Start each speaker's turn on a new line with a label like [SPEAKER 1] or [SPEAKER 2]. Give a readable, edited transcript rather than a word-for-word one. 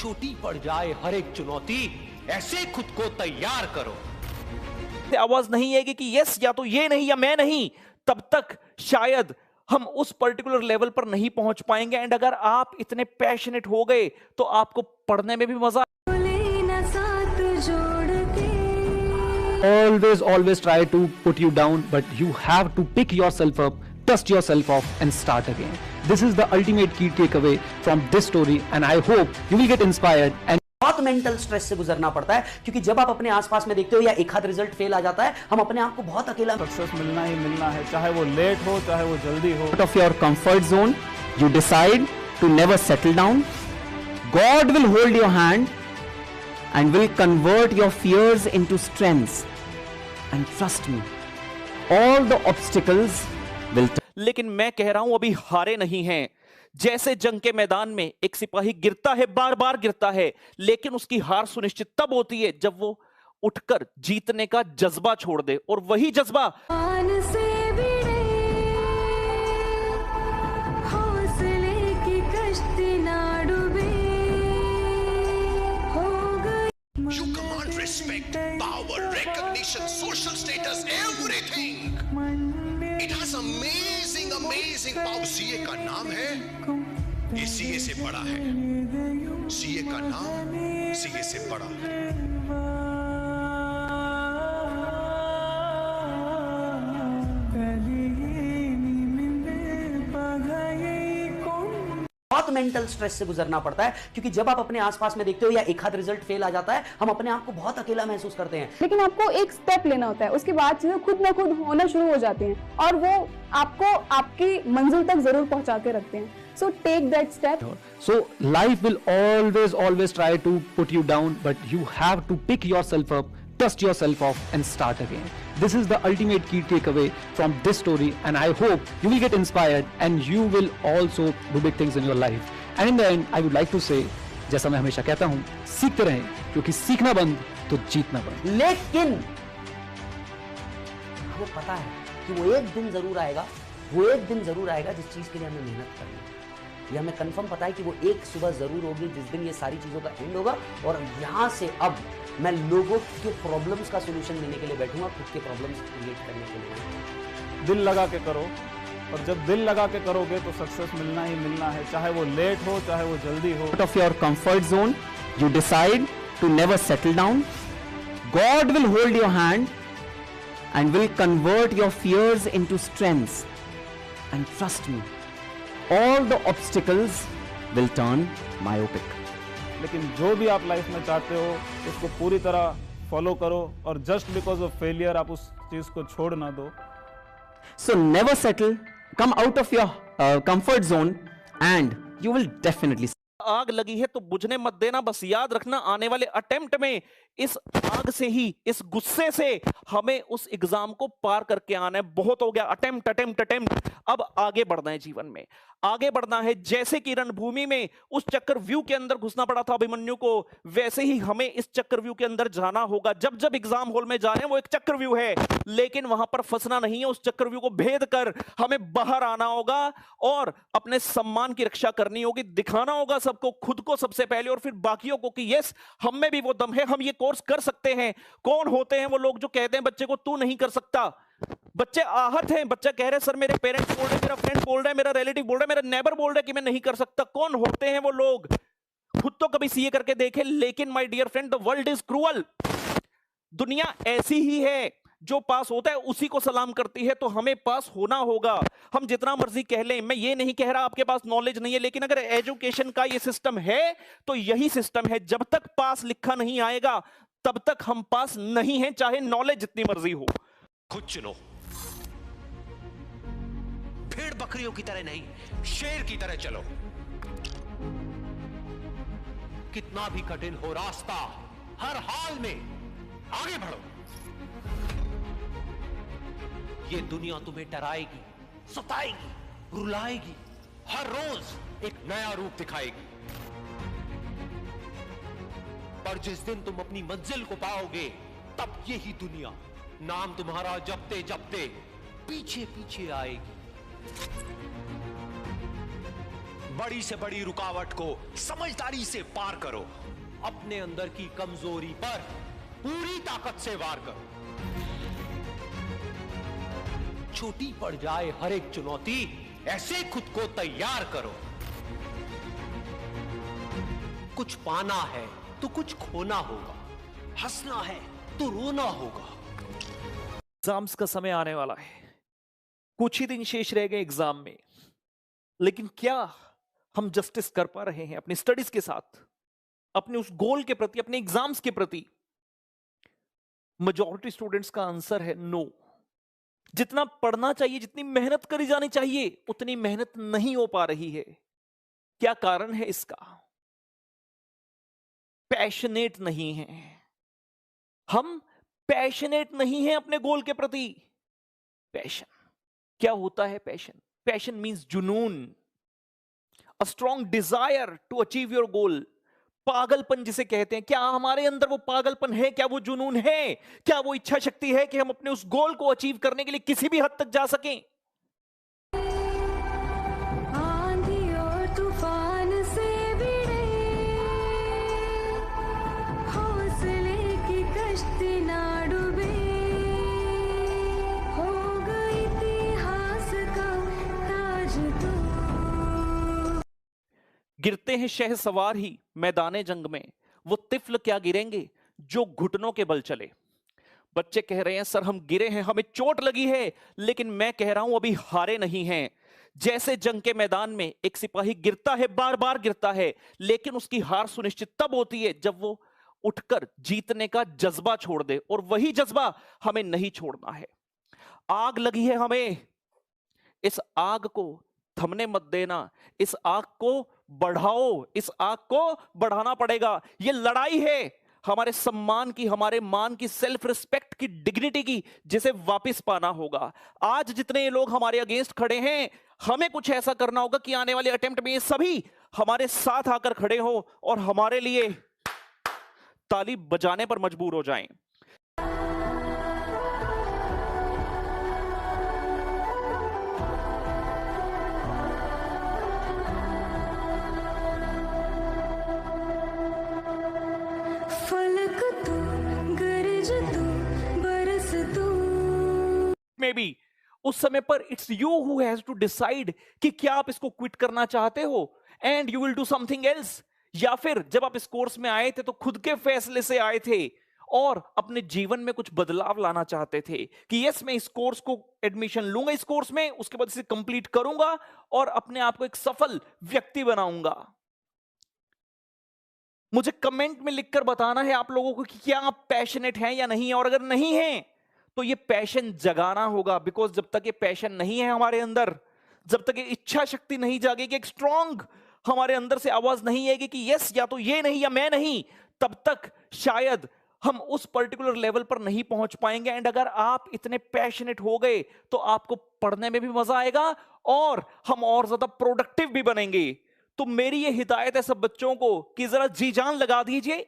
[SPEAKER 1] छोटी पड़ जाए हर एक चुनौती, ऐसे खुद को तैयार करो।
[SPEAKER 2] आवाज नहीं आएगी कि यस या तो ये नहीं या मैं नहीं, तब तक शायद हम उस पर्टिकुलर लेवल पर नहीं पहुंच पाएंगे। एंड अगर आप इतने पैशनेट हो गए तो आपको पढ़ने में भी मजा।
[SPEAKER 3] Always try to put you down, but you have to pick yourself up, dust yourself off and start again. This is the ultimate key takeaway from this story, and I hope you will get inspired and
[SPEAKER 4] बहुत mental stress से गुजरना पड़ता है, क्योंकि जब आप अपने आसपास में देखते हो या एक हाथ रिजल्ट फेल आ जाता है, हम अपने आप को बहुत अकेला।
[SPEAKER 5] सक्सेस मिलना ही मिलना है, चाहे वो लेट हो चाहे वो जल्दी हो।
[SPEAKER 3] out of your comfort zone, you decide to never settle down. God will hold your hand and will convert your fears into strengths. And trust me, all the obstacles will
[SPEAKER 2] लेकिन मैं कह रहा हूं अभी हारे नहीं हैं। जैसे जंग के मैदान में एक सिपाही गिरता है, बार बार गिरता है, लेकिन उसकी हार सुनिश्चित तब होती है जब वो उठकर जीतने का जज्बा छोड़ दे। और वही जज्बा
[SPEAKER 1] You command respect, power, recognition, social status, everything. It has amazing power. CA का नाम है, ये सीए से बड़ा है। सीए का नाम सीए से बड़ा है।
[SPEAKER 4] बहुत मेंटल स्ट्रेस से गुजरना पड़ता है, क्योंकि जब आप अपने आसपास में देखते हो या एक हाथ रिजल्ट फेल आ जाता है, हम अपने आप को बहुत अकेला महसूस करते हैं।
[SPEAKER 6] लेकिन आपको एक स्टेप लेना होता है, उसके बाद चीजें खुद न खुद होना शुरू हो जाती हैं और वो आपको आपकी मंजिल तक जरूर पहुंचा के रखते हैं। So take that step.
[SPEAKER 3] So life will always try to put you down, but you have to pick yourself up, dust yourself off and start again. This is the ultimate key takeaway from this story, and I hope you will get inspired and you will also do big things in your life. And in the end, I would like to say, जैसा मैं हमेशा कहता हूँ, सीखते रहें, क्योंकि सीखना बंद तो जीतना बंद।
[SPEAKER 4] लेकिन हमें पता है कि वो एक दिन जरूर आएगा, जिस चीज के लिए हमें मेहनत करनी है। ये हमें कंफर्म पता है कि वो एक सुबह जरूर होगी जिस दिन ये सारी चीजों का एंड होगा। और यहाँ से अब मैं लोगों के प्रॉब्लम्स का सॉल्यूशन देने के लिए बैठूंगा, खुद के प्रॉब्लम्स क्रिएट करने के लिए।
[SPEAKER 5] दिल लगा के करो, और जब दिल लगा के करोगे तो सक्सेस मिलना ही मिलना है, चाहे वो लेट हो चाहे वो जल्दी हो।
[SPEAKER 3] Out of your comfort zone, you decide to never settle down. God will hold your hand and will convert your fears into strengths. And trust me, all the obstacles will turn myopic.
[SPEAKER 5] लेकिन जो भी आप life में चाहते हो उसको पूरी तरह फॉलो करो, और जस्ट बिकॉज ऑफ फेलियर आप उस चीज को छोड़ ना दो।
[SPEAKER 3] So never settle, come out of your comfort zone and you will definitely
[SPEAKER 2] आग लगी है तो बुझने मत देना। बस याद रखना, आने वाले अटेम्प्ट में इस आग से ही, इस गुस्से से हमें उस एग्जाम को पार करके आना है। बहुत हो गया अटेम्प्ट। अब आगे बढ़ना है, जीवन में आगे बढ़ना है। जैसे कि रणभूमि में उस चक्रव्यूह के अंदर घुसना पड़ा था अभिमन्यु को, वैसे ही हमें इस चक्रव्यूह के अंदर जाना होगा। जब एग्जाम हॉल में जा रहे हैं वो एक चक्रव्यूह है, लेकिन वहां पर फंसना नहीं है। उस चक्रव्यूह को भेद कर हमें बाहर आना होगा और अपने सम्मान की रक्षा करनी होगी। दिखाना होगा सबको, खुद को सबसे पहले और फिर बाकियों को, कि यस हम में भी वो दम है, हम ये कोर्स कर सकते हैं। कौन होते हैं वो लोग जो कहते हैं बच्चे को तू नहीं कर सकता? बच्चे आहत हैं, बच्चे कह रहे हैं सर मेरे पेरेंट्स बोल रहे हैं, मेरा फ्रेंड बोल रहा है, मेरा रिलेटिव बोल रहा है, मेरा नेबर बोल रहा है कि मैं नहीं कर सकता। कौन होते हैं वो लोग? खुद तो कभी सीए करके देखे। लेकिन my dear friend, the world is cruel. दुनिया ऐसी ही है, जो पास होता है उसी को सलाम करती है। तो हमें पास होना होगा। हम जितना मर्जी कह लें, मैं ये नहीं कह रहा आपके पास नॉलेज नहीं है, लेकिन अगर एजुकेशन का ये सिस्टम है तो यही सिस्टम है। जब तक पास लिखा नहीं आएगा तब तक हम पास नहीं हैं, चाहे नॉलेज जितनी मर्जी हो।
[SPEAKER 1] खुद चुनो, भेड़ बकरियों की तरह नहीं, शेर की तरह चलो। कितना भी कठिन हो रास्ता, हर हाल में आगे बढ़ो। ये दुनिया तुम्हें डराएगी, सताएगी, रुलाएगी, हर रोज एक नया रूप दिखाएगी। पर जिस दिन तुम अपनी मंजिल को पाओगे, तब यही दुनिया नाम तुम्हारा जपते जपते पीछे पीछे आएगी।
[SPEAKER 7] बड़ी से बड़ी रुकावट को समझदारी से पार करो। अपने अंदर की कमजोरी पर पूरी ताकत से वार करो। छोटी पड़ जाए हर एक चुनौती, ऐसे खुद को तैयार करो। कुछ पाना है तो कुछ खोना होगा, हंसना है तो रोना होगा।
[SPEAKER 2] एग्जाम्स का समय आने वाला है, कुछ ही दिन शेष रह गए एग्जाम में, लेकिन क्या हम जस्टिस कर पा रहे हैं अपनी स्टडीज के साथ, अपने उस गोल के प्रति, अपने एग्जाम्स के प्रति? मेजॉरिटी स्टूडेंट्स का आंसर है नो। जितना पढ़ना चाहिए, जितनी मेहनत करी जानी चाहिए, उतनी मेहनत नहीं हो पा रही है। क्या कारण है इसका? पैशनेट नहीं है हम, पैशनेट नहीं है अपने गोल के प्रति। पैशन क्या होता है? पैशन मीन्स जुनून, a strong desire to achieve your goal. पागलपन जिसे कहते हैं, क्या हमारे अंदर वो पागलपन है? क्या वो जुनून है? क्या वो इच्छा शक्ति है कि हम अपने उस गोल को अचीव करने के लिए किसी भी हद तक जा सकें?
[SPEAKER 8] आंधी और तूफान से भिड़े, हौसले की कश्ती ना डूबे, होगा इतिहास का ताज तो।
[SPEAKER 2] गिरते हैं शहसवार ही मैदाने जंग में, वो तिफल क्या गिरेंगे जो घुटनों के बल चले। बच्चे कह रहे हैं सर हम गिरे हैं, हमें चोट लगी है, लेकिन मैं कह रहा हूं अभी हारे नहीं हैं। जैसे जंग के मैदान में एक सिपाही गिरता है, बार बार गिरता है, लेकिन उसकी हार सुनिश्चित तब होती है जब वो उठकर जीतने का जज्बा छोड़ दे, और वही जज्बा हमें नहीं छोड़ना है। आग लगी है हमें, इस आग को थमने मत देना, इस आग को बढ़ाओ, इस आग को बढ़ाना पड़ेगा। ये लड़ाई है हमारे सम्मान की, हमारे मान की, सेल्फ रिस्पेक्ट की, डिग्निटी की, जिसे वापस पाना होगा। आज जितने लोग हमारे अगेंस्ट खड़े हैं, हमें कुछ ऐसा करना होगा कि आने वाले अटेम्प्ट में ये सभी हमारे साथ आकर खड़े हो और हमारे लिए ताली बजाने पर मजबूर हो जाएं।
[SPEAKER 8] फलक तू, गरज तू, बरस तू।
[SPEAKER 2] मे बी उस समय पर it's you who has to decide कि क्या आप इसको क्विट करना चाहते हो and you will do something else, या फिर जब आप इस कोर्स में आए थे तो खुद के फैसले से आए थे और अपने जीवन में कुछ बदलाव लाना चाहते थे कि यस मैं इस कोर्स को एडमिशन लूंगा, इस कोर्स में, उसके बाद इसे कंप्लीट करूंगा और अपने आप को एक सफल व्यक्ति बनाऊंगा। मुझे कमेंट में लिखकर बताना है आप लोगों को कि क्या आप पैशनेट हैं या नहीं है, और अगर नहीं हैं तो ये पैशन जगाना होगा। बिकॉज जब तक ये पैशन नहीं है हमारे अंदर, जब तक ये इच्छा शक्ति नहीं जागेगी, एक स्ट्रॉन्ग हमारे अंदर से आवाज नहीं आएगी कि यस या तो ये नहीं या मैं नहीं, तब तक शायद हम उस पर्टिकुलर लेवल पर नहीं पहुंच पाएंगे। एंड अगर आप इतने पैशनेट हो गए तो आपको पढ़ने में भी मजा आएगा और हम और ज्यादा प्रोडक्टिव भी बनेंगे। तो मेरी ये हिदायत है सब बच्चों को कि जरा जी जान लगा दीजिए,